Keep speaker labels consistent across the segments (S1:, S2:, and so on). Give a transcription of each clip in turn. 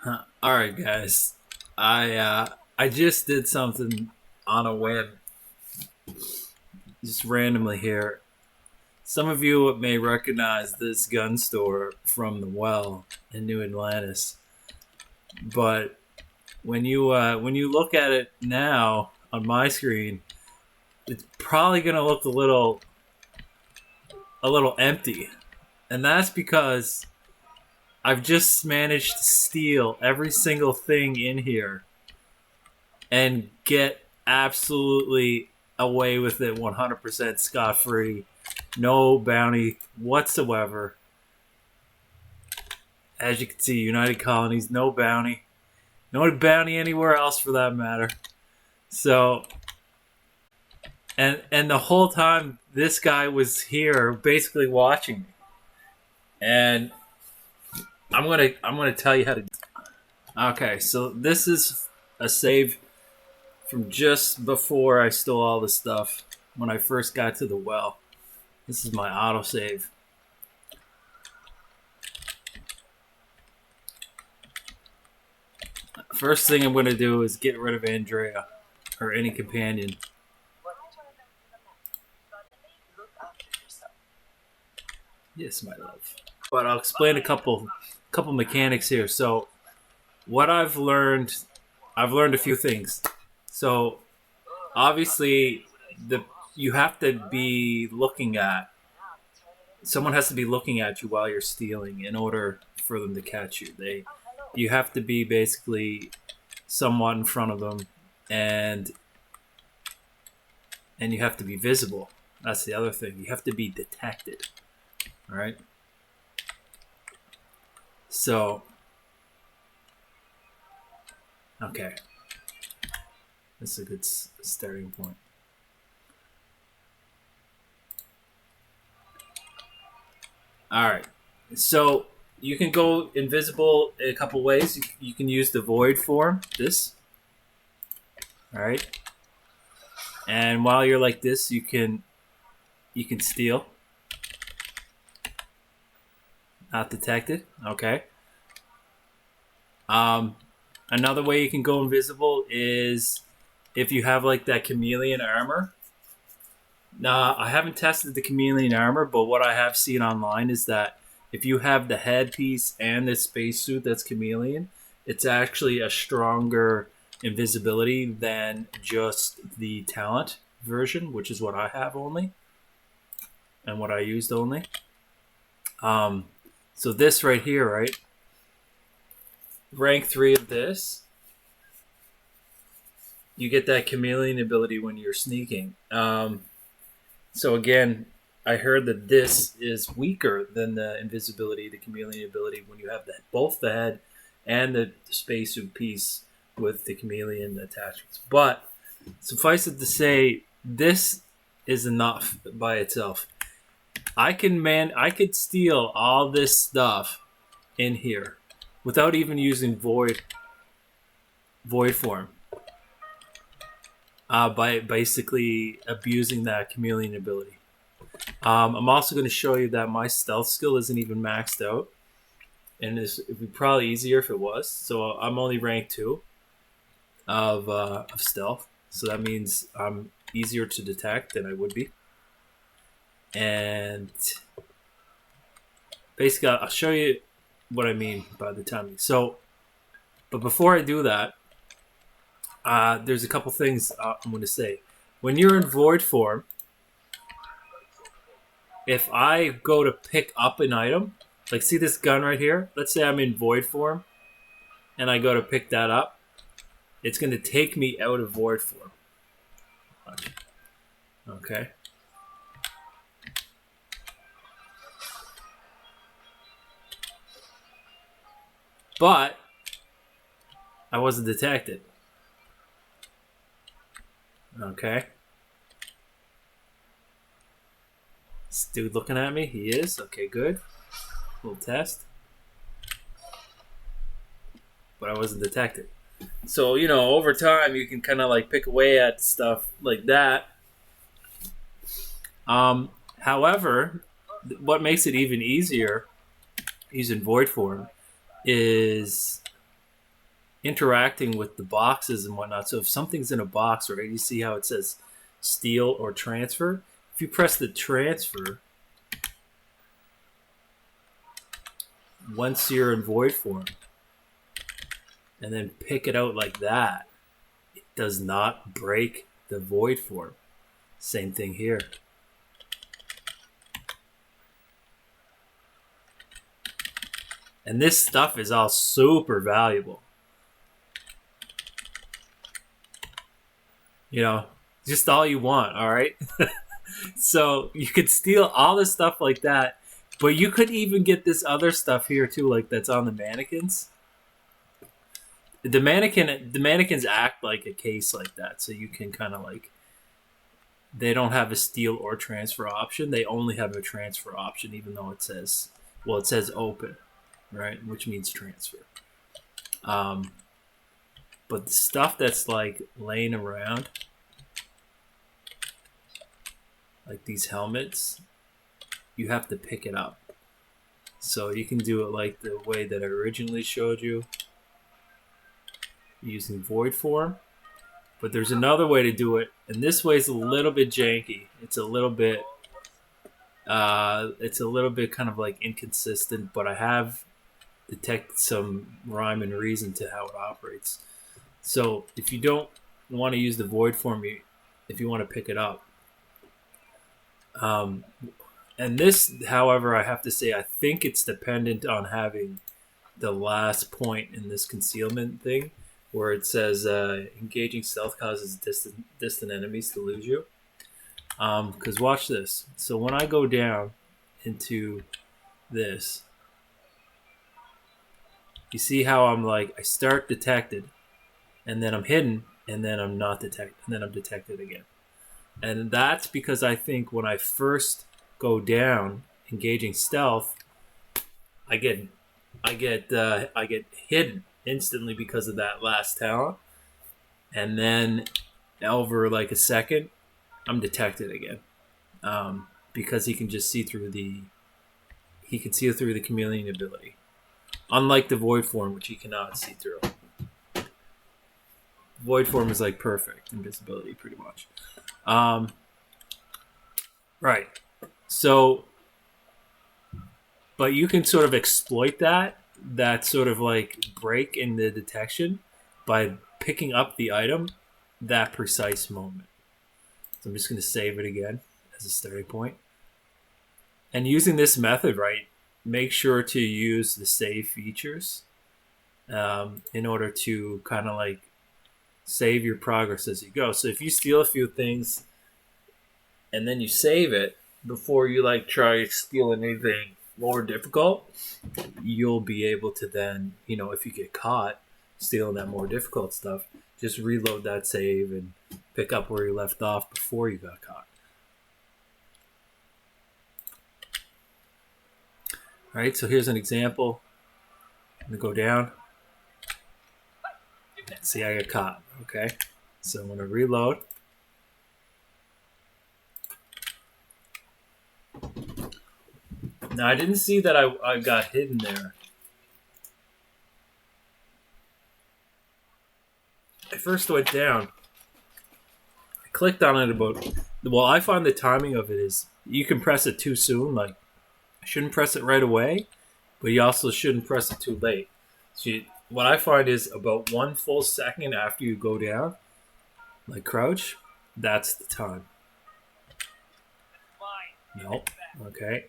S1: All right, guys. I just did something on a whim, just randomly here. Some of you may recognize this gun store from the Well in New Atlantis, but when you look at it now on my screen, it's probably gonna look a little empty, and that's because I've just managed to steal every single thing in here and get absolutely away with it 100% scot free. No bounty whatsoever. As you can see, United Colonies, no bounty. No bounty anywhere else for that matter. So, and the whole time this guy was here basically watching me. And I'm gonna tell you how to. Okay, so this is a save from just before I stole all the stuff when I first got to the well. This is my autosave. First thing I'm going to do is get rid of Andrea or any companion. Yes, my love. But I'll explain a couple mechanics here. So, what I've learned a few things. So, obviously, you have to be looking at. Someone has to be looking at you while you're stealing in order for them to catch you. You have to be basically somewhat in front of them, and you have to be visible. That's the other thing. You have to be detected. All right. So, okay, that's a good starting point. All right, so you can go invisible in a couple ways. You can use the void form, this. All right, and while you're like this, you can steal, not detected. Okay. Another way you can go invisible is if you have like that chameleon armor. Now, I haven't tested the chameleon armor, but what I have seen online is that if you have the headpiece and the spacesuit that's chameleon, it's actually a stronger invisibility than just the talent version, which is what I have only and what I used only. So this right here, right? Rank 3 of this, you get that chameleon ability when you're sneaking. So again, I heard that this is weaker than the invisibility, the chameleon ability, when you have both the head and the spacesuit piece with the chameleon attachments. But suffice it to say, this is enough by itself. I could steal all this stuff in here without even using void form. By basically abusing that chameleon ability. I'm also going to show you that my stealth skill isn't even maxed out, and it would be probably easier if it was. So I'm only rank 2 of stealth, so that means I'm easier to detect than I would be. And basically, I'll show you what I mean by the timing. So, but before I do that, there's a couple things I'm going to say. When you're in void form, if I go to pick up an item, like see this gun right here? Let's say I'm in void form, and I go to pick that up. It's going to take me out of void form. Okay. But I wasn't detected. Okay. This dude looking at me? He is? Okay, good. Little test. But I wasn't detected. So, over time, you can kind of like pick away at stuff like that. However, what makes it even easier using void form is interacting with the boxes and whatnot. So if something's in a box, right, you see how it says steal or transfer. If you press the transfer, once you're in void form, and then pick it out like that, it does not break the void form. Same thing here. And this stuff is all super valuable. You know, just all you want, all right? So you could steal all this stuff like that, but you could even get this other stuff here too, like that's on the mannequins. The mannequins act like a case like that, so you can kind of like, they don't have a steal or transfer option. They only have a transfer option, even though it says, well, it says open, right, which means transfer. But the stuff that's like laying around, like these helmets, you have to pick it up. So you can do it like the way that I originally showed you, using void form. But there's another way to do it, and this way is a little bit janky. It's a little bit kind of like inconsistent, but I have detected some rhyme and reason to how it operates. So if you don't want to use the void form, if you want to pick it up, and this, however, I have to say, I think it's dependent on having the last point in this concealment thing, where it says engaging stealth causes distant enemies to lose you. Because watch this. So when I go down into this, you see how I'm like, I start detected, and then I'm hidden, and then I'm not detected, and then I'm detected again. And that's because I think when I first go down, engaging stealth, I get hidden instantly because of that last talent, and then over like a second, I'm detected again, because he can just see through the chameleon ability, unlike the void form, which he cannot see through. Void form is like perfect invisibility, pretty much. Right. So, but you can sort of exploit that sort of like break in the detection by picking up the item that precise moment. So I'm just going to save it again as a starting point. And using this method, right, make sure to use the save features in order to kind of like save your progress as you go. So if you steal a few things and then you save it before you like try stealing anything more difficult, you'll be able to then, if you get caught stealing that more difficult stuff, just reload that save and pick up where you left off before you got caught. All right, so here's an example. I'm gonna go down. See, I got caught. Okay, so I'm gonna reload. Now I didn't see that I got hidden there. I first went down. I clicked on it I find the timing of it is you can press it too soon. Like, I shouldn't press it right away, but you also shouldn't press it too late. So what I find is about 1 full second after you go down, like crouch, that's the time. Nope. Okay.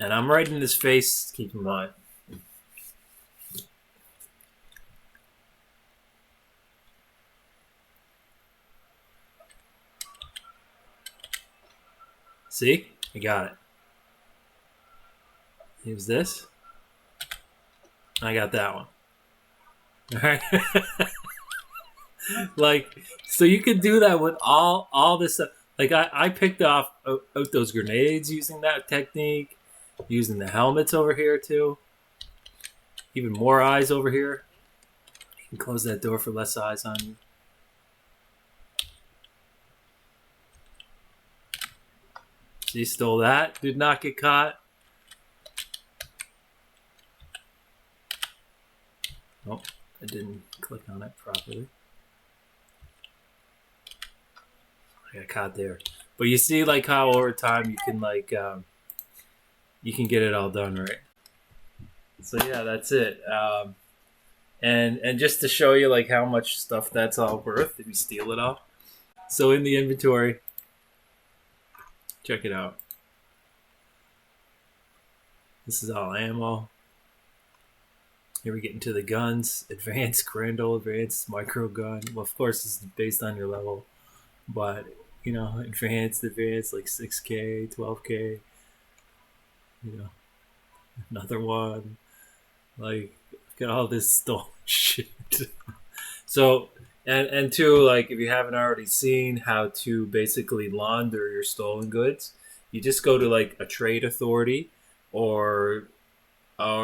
S1: And I'm right in his face, keep in mind. See? I got it. Here's this. I got that one. Alright. Like, so you could do that with all this stuff. Like, I picked out those grenades using that technique, using the helmets over here too. Even more eyes over here. You can close that door for less eyes on you. So you stole that. Did not get caught. Oh, I didn't click on it properly. I got caught there. But you see, like how over time you can you can get it all done, right? So yeah, that's it. And just to show you like how much stuff that's all worth if you steal it all. So in the inventory, check it out. This is all ammo. Here we get into the guns. Advanced, Grandol, Advanced, Micro Gun. Well, of course, this is based on your level. But, you know, advanced, like 6K, 12K. You know, another one. Like, look at all this stolen shit. So, and two, like, if you haven't already seen how to basically launder your stolen goods, you just go to, like, a trade authority or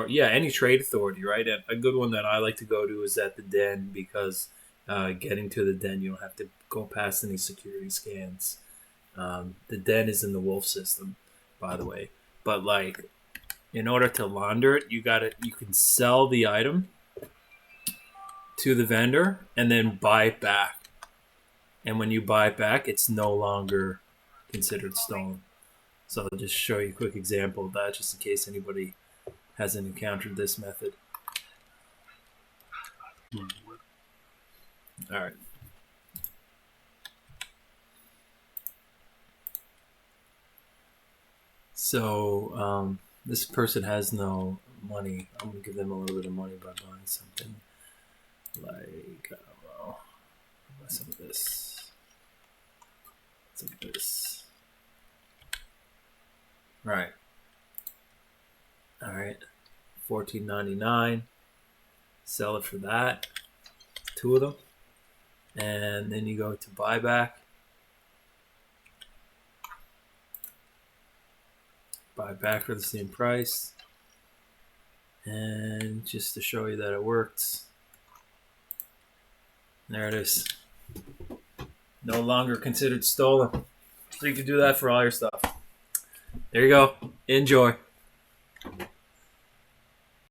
S1: yeah, any trade authority, right? And a good one that I like to go to is at the den because getting to the den, you don't have to go past any security scans. The den is in the wolf system, by the way. But like, in order to launder it, you can sell the item to the vendor and then buy it back. And when you buy it back, it's no longer considered stolen. So I'll just show you a quick example of that, just in case anybody hasn't encountered this method. All right. So this person has no money. I'm gonna give them a little bit of money by buying something like I don't know, buy some of this, some of this. Right. All right. $14.99. Sell it for that. 2 of them. And then you go to buyback. Buy back for the same price. And just to show you that it works, there it is. No longer considered stolen. So you can do that for all your stuff. There you go. Enjoy.